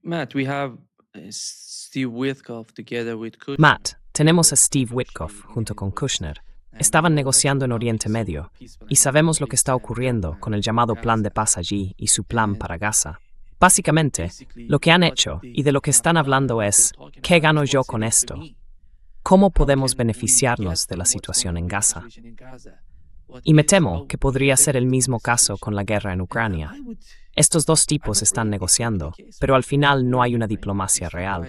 Matt, tenemos a Steve Witkoff junto con Kushner. Estaban negociando en Oriente Medio y sabemos lo que está ocurriendo con el llamado Plan de Paz allí y su plan para Gaza. Básicamente, lo que han hecho y de lo que están hablando es, ¿qué gano yo con esto? ¿Cómo podemos beneficiarnos de la situación en Gaza? Y me temo que podría ser el mismo caso con la guerra en Ucrania. Estos dos tipos están negociando, pero al final no hay una diplomacia real.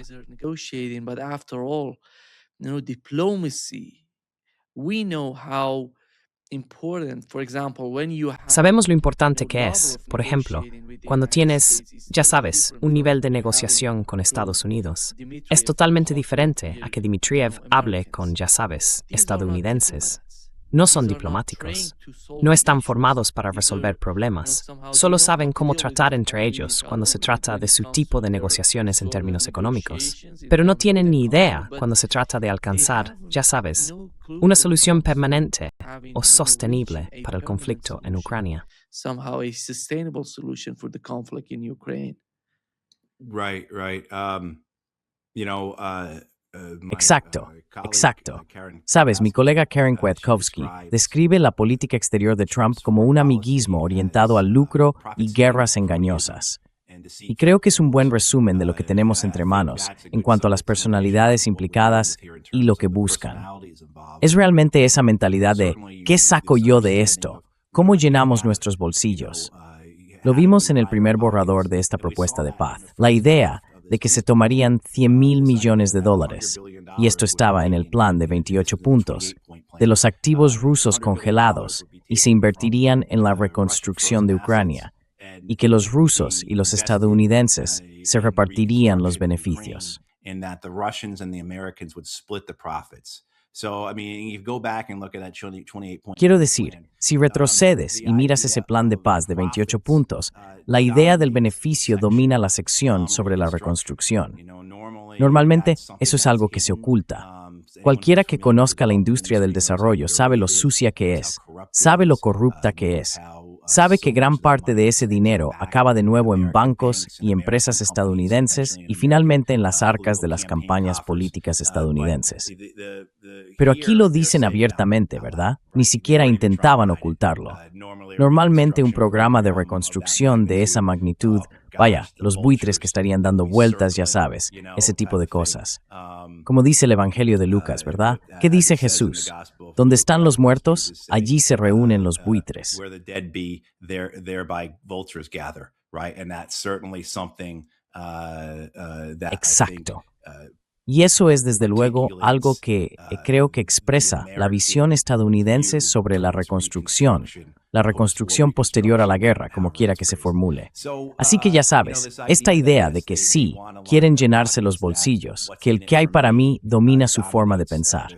Sabemos lo importante que es, por ejemplo, cuando tienes, ya sabes, un nivel de negociación con Estados Unidos. Es totalmente diferente a que Dmitriev hable con, ya sabes, estadounidenses. No son diplomáticos. No están formados para resolver problemas. Solo saben cómo tratar entre ellos cuando se trata de su tipo de negociaciones en términos económicos. Pero no tienen ni idea cuando se trata de alcanzar, ya sabes, una solución permanente o sostenible para el conflicto en Ucrania. Right, right. You know, Exacto, exacto. Sabes, mi colega Karen Kwiatkowski describe la política exterior de Trump como un amiguismo orientado al lucro y guerras engañosas. Y creo que es un buen resumen de lo que tenemos entre manos en cuanto a las personalidades implicadas y lo que buscan. Es realmente esa mentalidad de ¿qué saco yo de esto? ¿Cómo llenamos nuestros bolsillos? Lo vimos en el primer borrador de esta propuesta de paz. La idea de que se tomarían $100,000 millones, y esto estaba en el plan de 28 puntos, de los activos rusos congelados y se invertirían en la reconstrucción de Ucrania, y que los rusos y los estadounidenses se repartirían los beneficios. Quiero decir, si retrocedes y miras ese plan de paz de 28 puntos, la idea del beneficio domina la sección sobre la reconstrucción. Normalmente, eso es algo que se oculta. Cualquiera que conozca la industria del desarrollo sabe lo sucia que es, sabe lo corrupta que es, sabe que gran parte de ese dinero acaba de nuevo en bancos y empresas estadounidenses y finalmente en las arcas de las campañas políticas estadounidenses. Pero aquí lo dicen abiertamente, ¿verdad? Ni siquiera intentaban ocultarlo. Normalmente un programa de reconstrucción de esa magnitud, vaya, los buitres que estarían dando vueltas, ya sabes, ese tipo de cosas. Como dice el Evangelio de Lucas, ¿verdad? ¿Qué dice Jesús? Donde están los muertos, allí se reúnen los buitres. Exacto. Y eso es desde luego algo que creo que expresa la visión estadounidense sobre la reconstrucción posterior a la guerra, como quiera que se formule. Así que ya sabes, esta idea de que sí, quieren llenarse los bolsillos, que el que hay para mí domina su forma de pensar.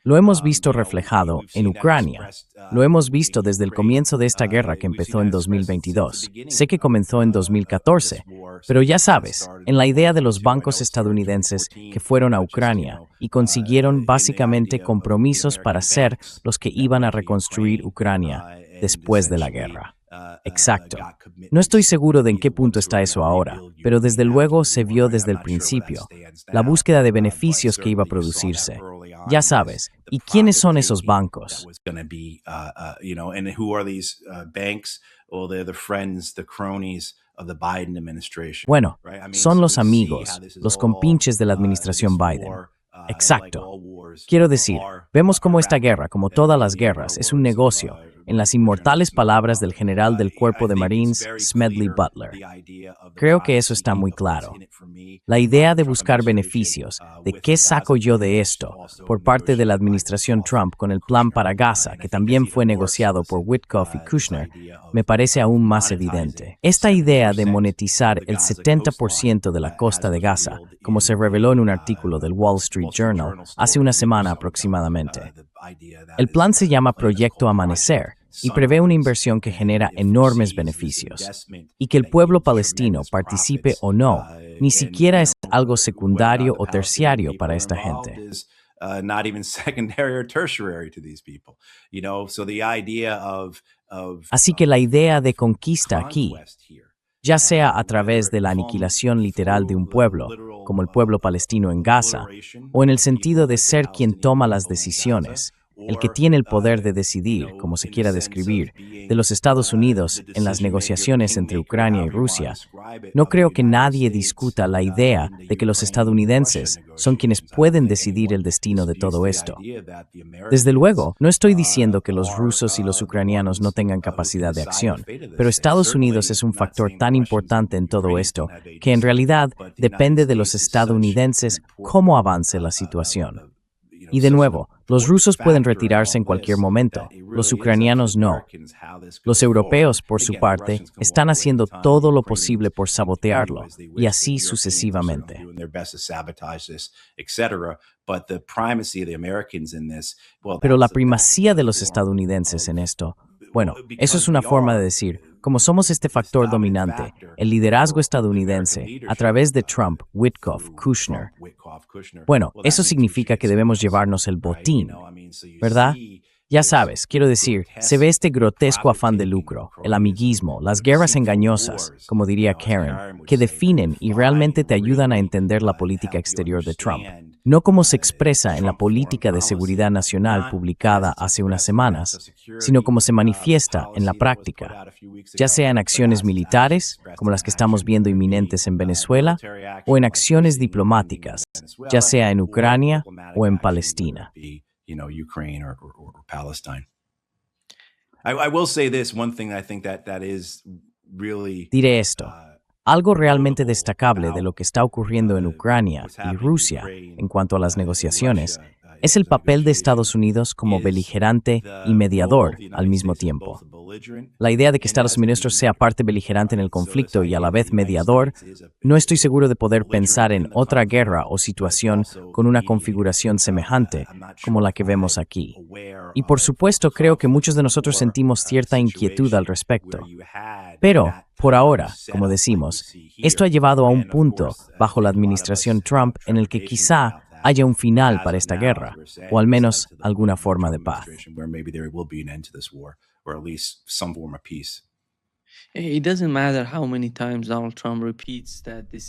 Lo hemos visto reflejado en Ucrania. Lo hemos visto desde el comienzo de esta guerra que empezó en 2022. Sé que comenzó en 2014, pero ya sabes, en la idea de los bancos estadounidenses que fueron a Ucrania y consiguieron básicamente compromisos para ser los que iban a reconstruir Ucrania después de la guerra. Exacto. No estoy seguro de en qué punto está eso ahora, pero desde luego se vio desde el principio la búsqueda de beneficios que iba a producirse. Ya sabes, ¿y quiénes son esos bancos? Bueno, son los amigos, los compinches de la administración Biden. Exacto. Quiero decir, vemos cómo esta guerra, como todas las guerras, es un negocio, en las inmortales palabras del general del Cuerpo de Marines, Smedley Butler. Creo que eso está muy claro. La idea de buscar beneficios, de qué saco yo de esto, por parte de la administración Trump con el plan para Gaza, que también fue negociado por Witkoff y Kushner, me parece aún más evidente. Esta idea de monetizar el 70% de la costa de Gaza, como se reveló en un artículo del Wall Street Journal hace una semana aproximadamente. El plan se llama Proyecto Amanecer y prevé una inversión que genera enormes beneficios. Y que el pueblo palestino participe o no, ni siquiera es algo secundario o terciario para esta gente. Así que la idea de conquista aquí ya sea a través de la aniquilación literal de un pueblo, como el pueblo palestino en Gaza, o en el sentido de ser quien toma las decisiones, el que tiene el poder de decidir, como se quiera describir, de los Estados Unidos en las negociaciones entre Ucrania y Rusia. No creo que nadie discuta la idea de que los estadounidenses son quienes pueden decidir el destino de todo esto. Desde luego, no estoy diciendo que los rusos y los ucranianos no tengan capacidad de acción, pero Estados Unidos es un factor tan importante en todo esto que en realidad depende de los estadounidenses cómo avance la situación. Y de nuevo, los rusos pueden retirarse en cualquier momento, los ucranianos no. Los europeos, por su parte, están haciendo todo lo posible por sabotearlo, y así sucesivamente. Pero la primacía de los estadounidenses en esto, bueno, eso es una forma de decir, como somos este factor dominante, el liderazgo estadounidense, a través de Trump, Witkoff, Kushner. Bueno, eso significa que debemos llevarnos el botín, ¿verdad? Ya sabes, quiero decir, se ve este grotesco afán de lucro, el amiguismo, las guerras engañosas, como diría Karen, que definen y realmente te ayudan a entender la política exterior de Trump. No como se expresa en la política de seguridad nacional publicada hace unas semanas, sino como se manifiesta en la práctica, ya sea en acciones militares, como las que estamos viendo inminentes en Venezuela, o en acciones diplomáticas, ya sea en Ucrania o en Palestina. Ukraine or Palestine. I will say this, one thing I think that is really Diré esto. Algo realmente destacable de lo que está ocurriendo en Ucrania y Rusia en cuanto a las negociaciones es el papel de Estados Unidos como beligerante y mediador al mismo tiempo. La idea de que Estados Unidos sea parte beligerante en el conflicto y a la vez mediador, no estoy seguro de poder pensar en otra guerra o situación con una configuración semejante como la que vemos aquí. Y por supuesto creo que muchos de nosotros sentimos cierta inquietud al respecto. Pero, por ahora, como decimos, esto ha llevado a un punto bajo la administración Trump en el que quizá haya un final para esta guerra, o al menos alguna forma de paz.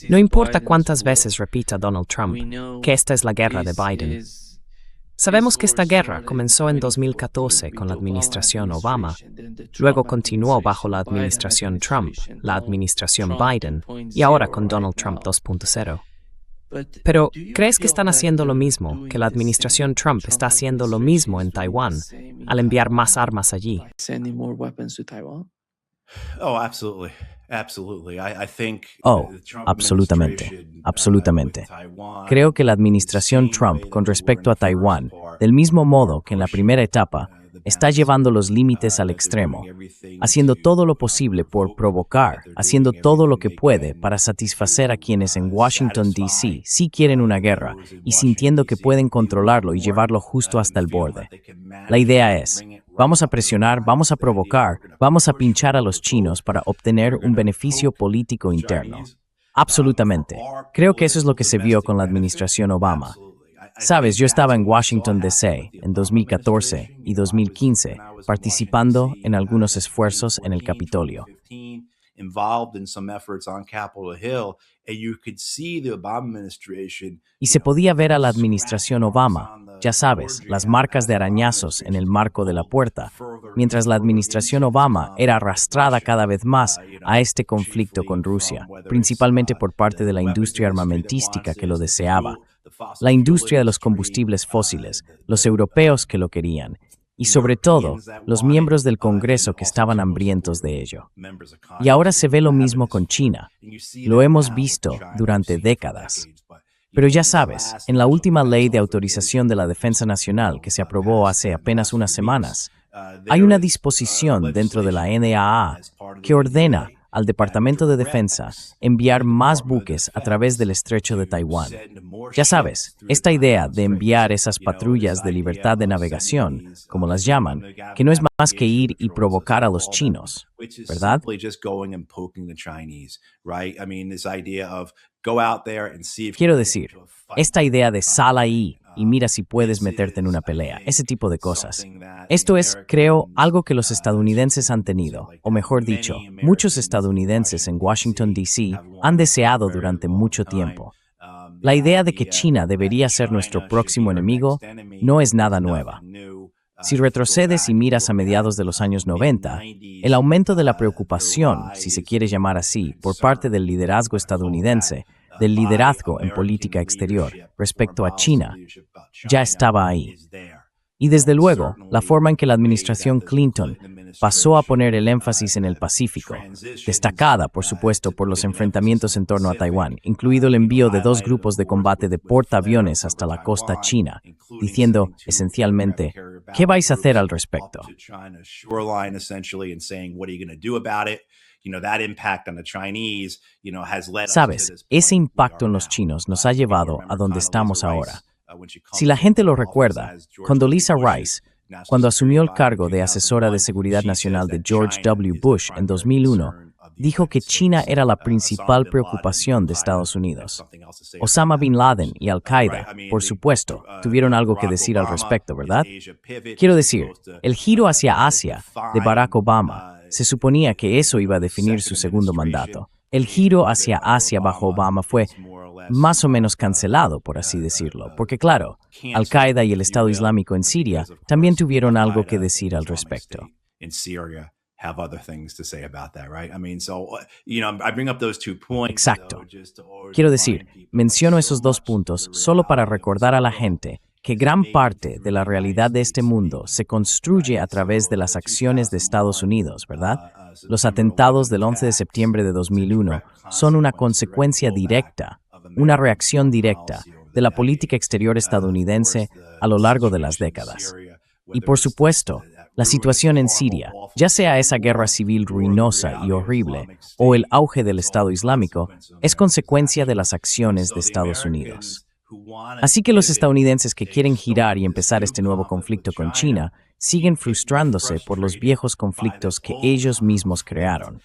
No importa cuántas veces repita Donald Trump que esta es la guerra de Biden. Sabemos que esta guerra comenzó en 2014 con la administración Obama, luego continuó bajo la administración Trump, la administración Biden y ahora con Donald Trump 2.0. Pero, ¿crees que están haciendo lo mismo, que la administración Trump está haciendo lo mismo en Taiwán, al enviar más armas allí? Oh, absolutely. Absolutely. I think Oh, the Trump absolutamente, administration, absolutamente. with Taiwan, Creo que la administración Trump con respecto a Taiwán, del mismo modo que en la primera etapa, está llevando los límites al extremo, haciendo todo lo posible por provocar, haciendo todo lo que puede para satisfacer a quienes en Washington, D.C. sí quieren una guerra y sintiendo que pueden controlarlo y llevarlo justo hasta el borde. La idea es, vamos a presionar, vamos a provocar, vamos a pinchar a los chinos para obtener un beneficio político interno. Absolutamente. Creo que eso es lo que se vio con la administración Obama. Sabes, yo estaba en Washington, D.C. en 2014 y 2015, participando en algunos esfuerzos en el Capitolio. Y se podía ver a la administración Obama, ya sabes, las marcas de arañazos en el marco de la puerta, mientras la administración Obama era arrastrada cada vez más a este conflicto con Rusia, principalmente por parte de la industria armamentística que lo deseaba, la industria de los combustibles fósiles, los europeos que lo querían, y sobre todo, los miembros del Congreso que estaban hambrientos de ello. Y ahora se ve lo mismo con China. Lo hemos visto durante décadas. Pero ya sabes, en la última ley de autorización de la defensa nacional que se aprobó hace apenas unas semanas, hay una disposición dentro de la NDAA que ordena al Departamento de Defensa enviar más buques a través del estrecho de Taiwán. Ya sabes, esta idea de enviar esas patrullas de libertad de navegación, como las llaman, que no es más que ir y provocar a los chinos, ¿verdad? Quiero decir, esta idea de sal ahí y mira si puedes meterte en una pelea, ese tipo de cosas. Esto es, creo, algo que los estadounidenses han tenido, o mejor dicho, muchos estadounidenses en Washington, D.C. han deseado durante mucho tiempo. La idea de que China debería ser nuestro próximo enemigo no es nada nueva. Si retrocedes y miras a mediados de los años 90, el aumento de la preocupación, si se quiere llamar así, por parte del liderazgo estadounidense, del liderazgo en política exterior respecto a China, ya estaba ahí. Y desde luego, la forma en que la administración Clinton pasó a poner el énfasis en el Pacífico, destacada, por supuesto, por los enfrentamientos en torno a Taiwán, incluido el envío de 2 grupos de combate de portaaviones hasta la costa china, diciendo, esencialmente, ¿qué vais a hacer al respecto? Sabes, ese impacto en los chinos nos ha llevado a donde estamos ahora. Si la gente lo recuerda, Condoleezza Rice, cuando asumió el cargo de asesora de seguridad nacional de George W. Bush en 2001, dijo que China era la principal preocupación de Estados Unidos. Osama Bin Laden y Al-Qaeda, por supuesto, tuvieron algo que decir al respecto, ¿verdad? Quiero decir, el giro hacia Asia de Barack Obama, se suponía que eso iba a definir su segundo mandato. El giro hacia Asia bajo Obama fue más o menos cancelado, por así decirlo, porque claro, Al-Qaeda y el Estado Islámico en Siria también tuvieron algo que decir al respecto. Exacto. Quiero decir, menciono esos 2 puntos solo para recordar a la gente que gran parte de la realidad de este mundo se construye a través de las acciones de Estados Unidos, ¿verdad? Los atentados del 11 de septiembre de 2001 son una consecuencia directa, una reacción directa de la política exterior estadounidense a lo largo de las décadas. Y por supuesto, la situación en Siria, ya sea esa guerra civil ruinosa y horrible o el auge del Estado Islámico, es consecuencia de las acciones de Estados Unidos. Así que los estadounidenses que quieren girar y empezar este nuevo conflicto con China siguen frustrándose por los viejos conflictos que ellos mismos crearon.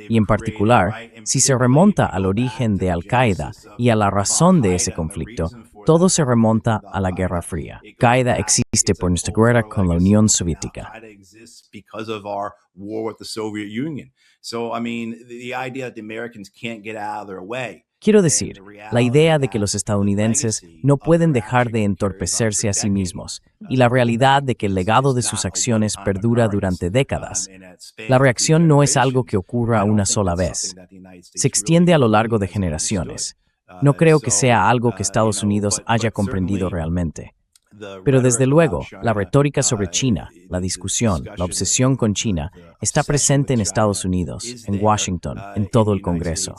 Y en particular, si se remonta al origen de Al-Qaeda y a la razón de ese conflicto, todo se remonta a la Guerra Fría. Al-Qaeda existe por nuestra guerra con la Unión Soviética. Quiero decir, la idea de que los estadounidenses no pueden dejar de entorpecerse a sí mismos y la realidad de que el legado de sus acciones perdura durante décadas. La reacción no es algo que ocurra una sola vez. Se extiende a lo largo de generaciones. No creo que sea algo que Estados Unidos haya comprendido realmente. Pero desde luego, la retórica sobre China, la discusión, la obsesión con China, está presente en Estados Unidos, en Washington, en todo el Congreso.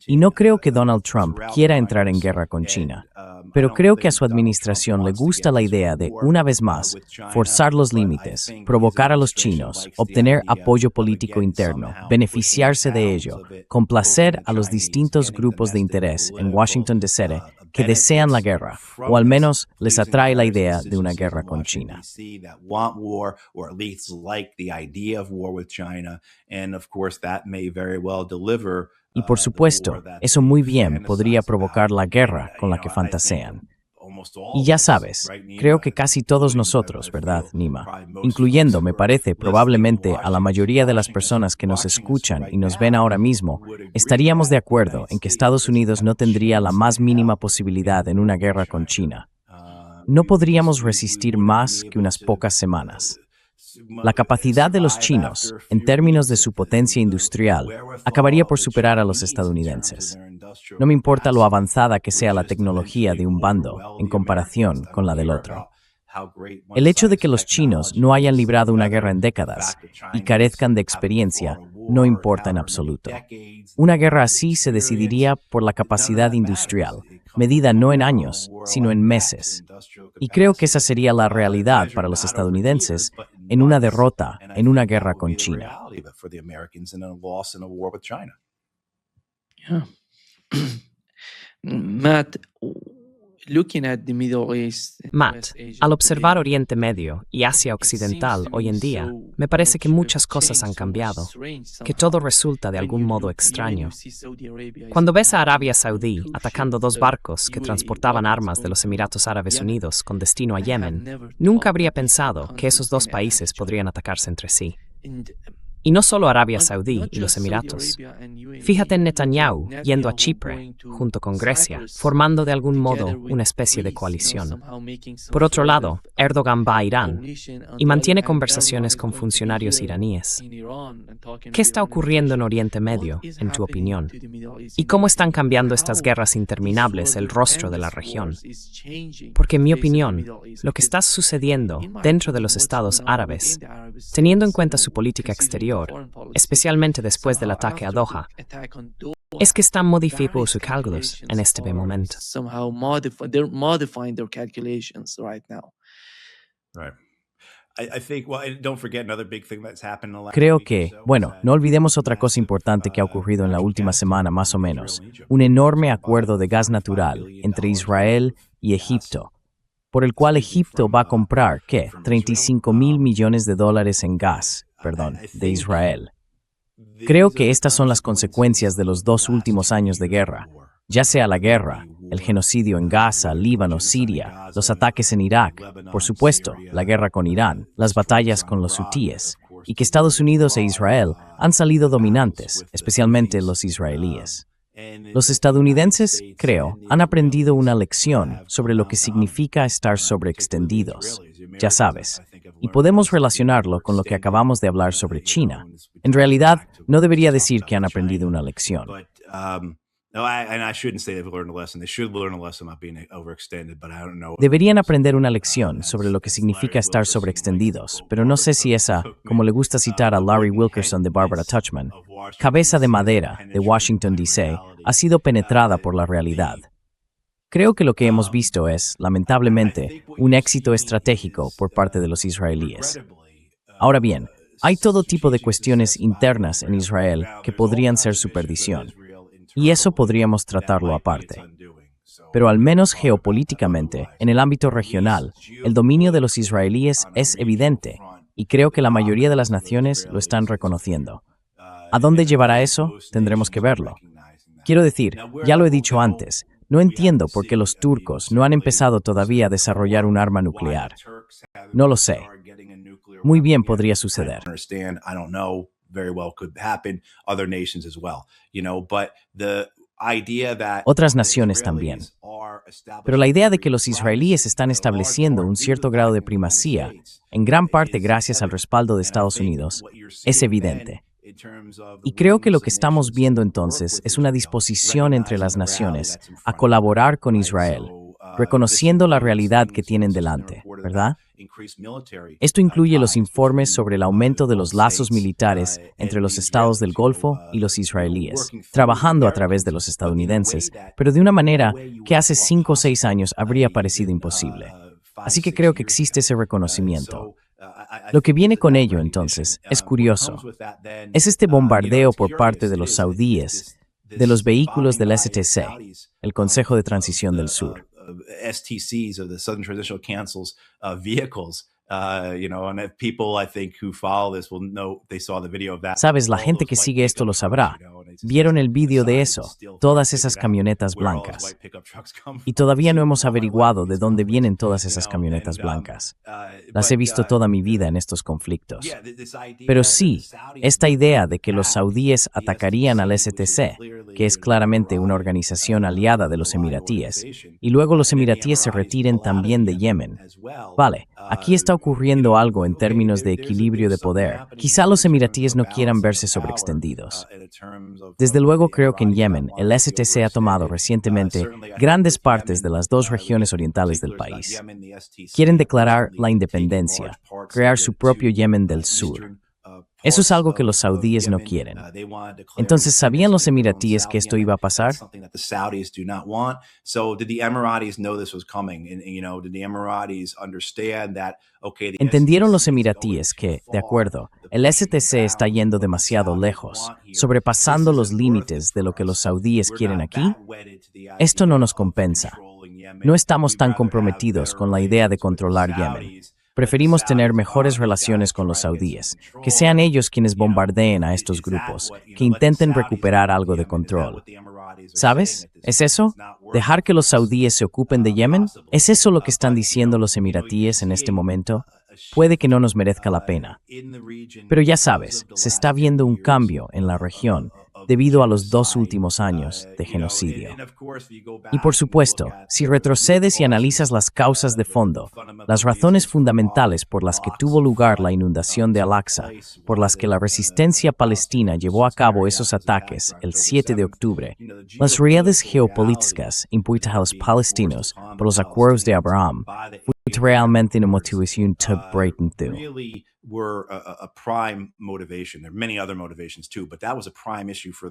Y no creo que Donald Trump quiera entrar en guerra con China, pero creo que a su administración le gusta la idea de, una vez más, forzar los límites, provocar a los chinos, obtener apoyo político interno, beneficiarse de ello, complacer a los distintos grupos de interés en Washington, D.C., que desean la guerra, o al menos les atrae la idea de una guerra con China. Y por supuesto, eso muy bien podría provocar la guerra con la que fantasean. Y ya sabes, creo que casi todos nosotros, ¿verdad, Nima? Incluyendo, me parece, probablemente a la mayoría de las personas que nos escuchan y nos ven ahora mismo, estaríamos de acuerdo en que Estados Unidos no tendría la más mínima posibilidad en una guerra con China. No podríamos resistir más que unas pocas semanas. La capacidad de los chinos, en términos de su potencia industrial, acabaría por superar a los estadounidenses. No me importa lo avanzada que sea la tecnología de un bando en comparación con la del otro. El hecho de que los chinos no hayan librado una guerra en décadas y carezcan de experiencia no importa en absoluto. Una guerra así se decidiría por la capacidad industrial, medida no en años, sino en meses. Y creo que esa sería la realidad para los estadounidenses en una derrota en una guerra con China. Yeah. Matt, Matt, al observar Oriente Medio y Asia Occidental hoy en día, me parece que muchas cosas han cambiado, que todo resulta de algún modo extraño. Cuando ves a Arabia Saudí atacando dos barcos que transportaban armas de los Emiratos Árabes Unidos con destino a Yemen, nunca habría pensado que esos dos países podrían atacarse entre sí. Y no solo Arabia Saudí y los Emiratos. Fíjate en Netanyahu yendo a Chipre, junto con Grecia, formando de algún modo una especie de coalición. Por otro lado, Erdogan va a Irán y mantiene conversaciones con funcionarios iraníes. ¿Qué está ocurriendo en Oriente Medio, en tu opinión? ¿Y cómo están cambiando estas guerras interminables el rostro de la región? Porque en mi opinión, lo que está sucediendo dentro de los estados árabes, teniendo en cuenta su política exterior, especialmente después del ataque a Doha, es que están modificando sus cálculos en este momento. Creo que, no olvidemos otra cosa importante que ha ocurrido en la última semana más o menos, un enorme acuerdo de gas natural entre Israel y Egipto, por el cual Egipto va a comprar, ¿qué? $35,000 millones en gas, de Israel. Creo que estas son las consecuencias de los 2 últimos años de guerra, ya sea la guerra, el genocidio en Gaza, Líbano, Siria, los ataques en Irak, por supuesto, la guerra con Irán, las batallas con los hutíes, y que Estados Unidos e Israel han salido dominantes, especialmente los israelíes. Los estadounidenses, creo, han aprendido una lección sobre lo que significa estar sobreextendidos, ya sabes, y podemos relacionarlo con lo que acabamos de hablar sobre China. En realidad, no debería decir que han aprendido una lección. Deberían aprender una lección sobre lo que significa estar sobreextendidos, pero no sé si esa, como le gusta citar a Larry Wilkerson de Barbara Tuchman, cabeza de madera de Washington, D.C., ha sido penetrada por la realidad. Creo que lo que hemos visto es, lamentablemente, un éxito estratégico por parte de los israelíes. Ahora bien, hay todo tipo de cuestiones internas en Israel que podrían ser su perdición, y eso podríamos tratarlo aparte. Pero al menos geopolíticamente, en el ámbito regional, el dominio de los israelíes es evidente, y creo que la mayoría de las naciones lo están reconociendo. ¿A dónde llevará eso? Tendremos que verlo. Quiero decir, ya lo he dicho antes, no entiendo por qué los turcos no han empezado todavía a desarrollar un arma nuclear. No lo sé. Muy bien podría suceder. Otras naciones también. Pero la idea de que los israelíes están estableciendo un cierto grado de primacía, en gran parte gracias al respaldo de Estados Unidos, es evidente. Y creo que lo que estamos viendo entonces es una disposición entre las naciones a colaborar con Israel, reconociendo la realidad que tienen delante, ¿verdad? Esto incluye los informes sobre el aumento de los lazos militares entre los estados del Golfo y los israelíes, trabajando a través de los estadounidenses, pero de una manera que hace 5 o 6 años habría parecido imposible. Así que creo que existe ese reconocimiento. Lo que viene con ello, entonces, es curioso. Es este bombardeo por parte de los saudíes de los vehículos del STC, el Consejo de Transición del Sur. STCs of the Southern Transitional Council's vehicles, and if people I think who follow this will know they saw the video of that. Sabes, la gente que sigue esto lo sabrá. Vieron el vídeo de eso, todas esas camionetas blancas. Y todavía no hemos averiguado de dónde vienen todas esas camionetas blancas. Las he visto toda mi vida en estos conflictos. Pero sí, esta idea de que los saudíes atacarían al STC, que es claramente una organización aliada de los emiratíes, y luego los emiratíes se retiren también de Yemen. Vale, aquí está ocurriendo algo en términos de equilibrio de poder. Quizá los emiratíes no quieran verse sobreextendidos. Desde luego creo que en Yemen el STC ha tomado recientemente grandes partes de las 2 regiones orientales del país. Quieren declarar la independencia, crear su propio Yemen del Sur. Eso es algo que los saudíes no quieren. Entonces, ¿sabían los emiratíes que esto iba a pasar? ¿Entendieron los emiratíes que, de acuerdo, el STC está yendo demasiado lejos, sobrepasando los límites de lo que los saudíes quieren aquí? Esto no nos compensa. No estamos tan comprometidos con la idea de controlar Yemen. Preferimos tener mejores relaciones con los saudíes, que sean ellos quienes bombardeen a estos grupos, que intenten recuperar algo de control. ¿Sabes? ¿Es eso? ¿Dejar que los saudíes se ocupen de Yemen? ¿Es eso lo que están diciendo los emiratíes en este momento? Puede que no nos merezca la pena. Pero ya sabes, se está viendo un cambio en la región debido a los 2 últimos años de genocidio. Y por supuesto, si retrocedes y analizas las causas de fondo, las razones fundamentales por las que tuvo lugar la inundación de Al-Aqsa, por las que la resistencia palestina llevó a cabo esos ataques el 7 de octubre, las realidades geopolíticas impuestas a los palestinos por los acuerdos de Abraham, fue realmente una motivación to breaking through.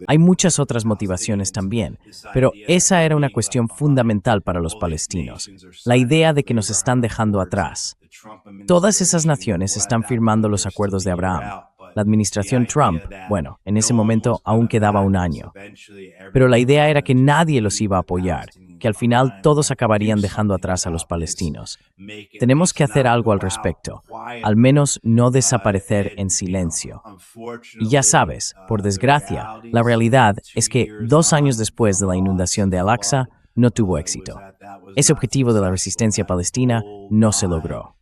Hay muchas otras motivaciones también, pero esa era una cuestión fundamental para los palestinos, la idea de que nos están dejando atrás. Todas esas naciones están firmando los acuerdos de Abraham. La administración Trump, bueno, en ese momento aún quedaba un año. Pero la idea era que nadie los iba a apoyar, que al final todos acabarían dejando atrás a los palestinos. Tenemos que hacer algo al respecto, al menos no desaparecer en silencio. Y ya sabes, por desgracia, la realidad es que 2 años después de la inundación de Al-Aqsa, no tuvo éxito. Ese objetivo de la resistencia palestina no se logró.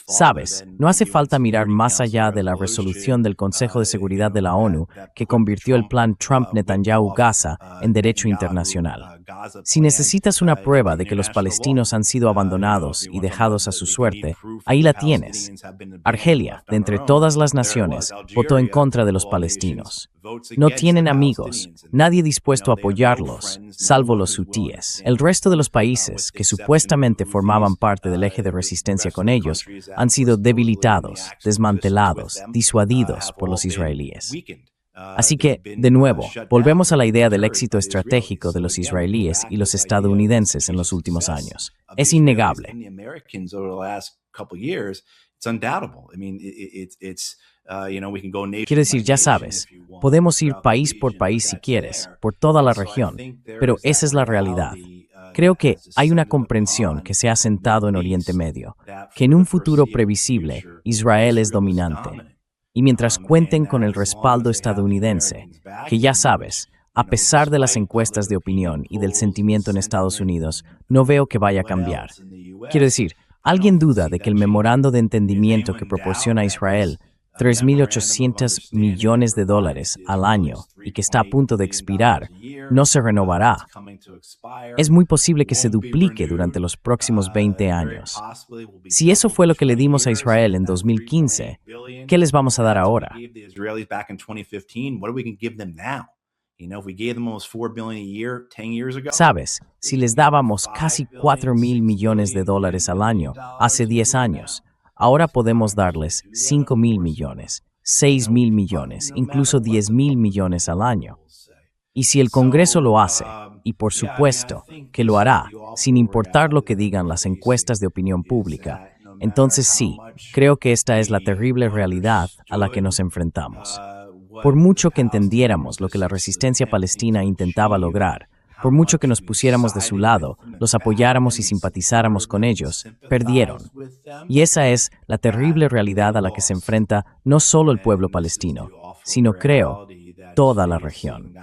Sabes, no hace falta mirar más allá de la resolución del Consejo de Seguridad de la ONU que convirtió el plan Trump-Netanyahu-Gaza en derecho internacional. Si necesitas una prueba de que los palestinos han sido abandonados y dejados a su suerte, ahí la tienes. Argelia, de entre todas las naciones, votó en contra de los palestinos. No tienen amigos, nadie dispuesto a apoyarlos, salvo los hutíes. El resto de los países, que supuestamente formaban parte del eje de resistencia con ellos, han sido debilitados, desmantelados, disuadidos por los israelíes. Así que, de nuevo, volvemos a la idea del éxito estratégico de los israelíes y los estadounidenses en los últimos años. Es innegable. Quiero decir, ya sabes, podemos ir país por país si quieres, por toda la región, pero esa es la realidad. Creo que hay una comprensión que se ha asentado en Oriente Medio, que en un futuro previsible, Israel es dominante. Y mientras cuenten con el respaldo estadounidense, que ya sabes, a pesar de las encuestas de opinión y del sentimiento en Estados Unidos, no veo que vaya a cambiar. Quiero decir, ¿alguien duda de que el memorando de entendimiento que proporciona a Israel $3.800 millones al año y que está a punto de expirar, no se renovará? Es muy posible que se duplique durante los próximos 20 años. Si eso fue lo que le dimos a Israel en 2015, ¿qué les vamos a dar ahora? Sabes, si les dábamos casi $4.000 millones al año hace 10 años, ahora podemos darles 5.000 millones, 6.000 millones, incluso 10.000 millones al año. Y si el Congreso lo hace, y por supuesto que lo hará, sin importar lo que digan las encuestas de opinión pública, entonces sí, creo que esta es la terrible realidad a la que nos enfrentamos. Por mucho que entendiéramos lo que la resistencia palestina intentaba lograr, por mucho que nos pusiéramos de su lado, los apoyáramos y simpatizáramos con ellos, perdieron. Y esa es la terrible realidad a la que se enfrenta no solo el pueblo palestino, sino, creo, toda la región.